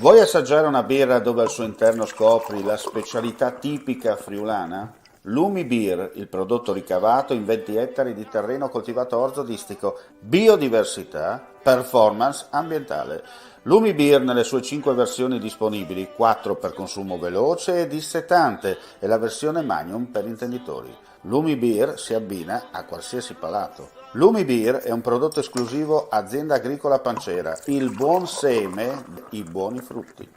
Vuoi assaggiare una birra dove al suo interno scopri la specialità tipica friulana? Lumi Beer, il prodotto ricavato in 20 ettari di terreno coltivato orzodistico, biodiversità, performance ambientale. Lumi Beer nelle sue 5 versioni disponibili, 4 per consumo veloce e dissetante e la versione Magnum per intenditori. Lumi Beer si abbina a qualsiasi palato. Lumi Beer è un prodotto esclusivo Azienda Agricola Pancera, il buon seme, i buoni frutti.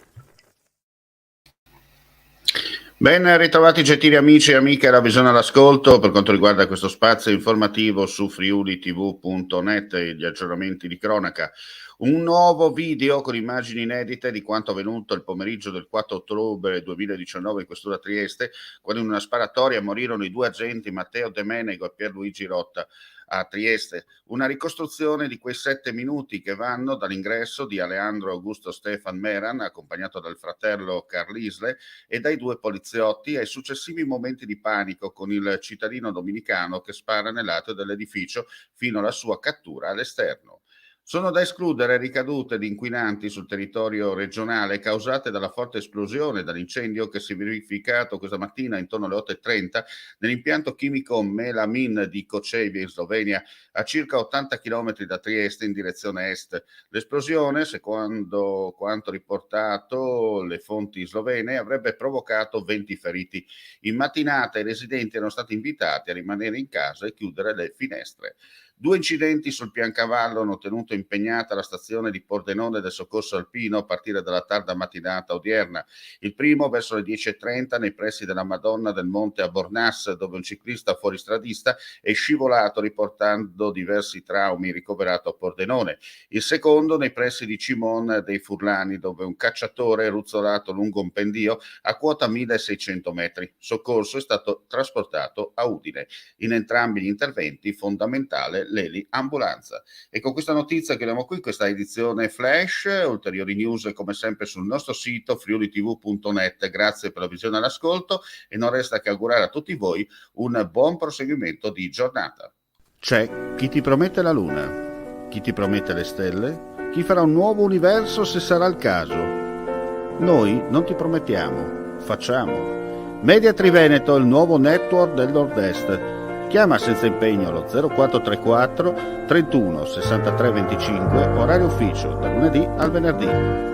Ben ritrovati gentili amici e amiche alla Visione all'Ascolto per quanto riguarda questo spazio informativo su friulitv.net e gli aggiornamenti di cronaca. Un nuovo video con immagini inedite di quanto avvenuto il pomeriggio del 4 ottobre 2019 in questura Trieste, quando in una sparatoria morirono i 2 agenti Matteo De Menego e Pierluigi Rotta a Trieste. Una ricostruzione di quei 7 minuti che vanno dall'ingresso di Aleandro Augusto Stefan Meran, accompagnato dal fratello Carlisle e dai 2 poliziotti, ai successivi momenti di panico con il cittadino dominicano che spara nell'atrio dell'edificio fino alla sua cattura all'esterno. Sono da escludere ricadute di inquinanti sul territorio regionale causate dalla forte esplosione dall'incendio che si è verificato questa mattina intorno alle 8:30 nell'impianto chimico Melamin di Kočevje in Slovenia, a circa 80 km da Trieste in direzione est. L'esplosione, secondo quanto riportato le fonti slovene, avrebbe provocato 20 feriti. In mattinata i residenti erano stati invitati a rimanere in casa e chiudere le finestre. 2 incidenti sul Piancavallo hanno tenuto impegnata la stazione di Pordenone del soccorso alpino a partire dalla tarda mattinata odierna. Il primo verso le 10:30 nei pressi della Madonna del Monte a Bornas, dove un ciclista fuoristradista è scivolato riportando diversi traumi, ricoverato a Pordenone. Il secondo nei pressi di Cimon dei Furlani, dove un cacciatore è ruzzolato lungo un pendio a quota 1600 metri. Soccorso è stato trasportato a Udine. In entrambi gli interventi fondamentale l'eli ambulanza. E con questa notizia chiudiamo qui questa edizione flash. Ulteriori news come sempre sul nostro sito friulitv.net. Grazie per la visione e l'ascolto e non resta che augurare a tutti voi un buon proseguimento di giornata. C'è chi ti promette la luna, chi ti promette le stelle, chi farà un nuovo universo se sarà il caso. Noi non ti promettiamo, facciamo. Media Triveneto, il nuovo network del Nord-Est. Chiama senza impegno allo 0434 31 63 25, orario ufficio, da lunedì al venerdì.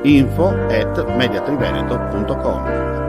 info@mediatriveneto.com.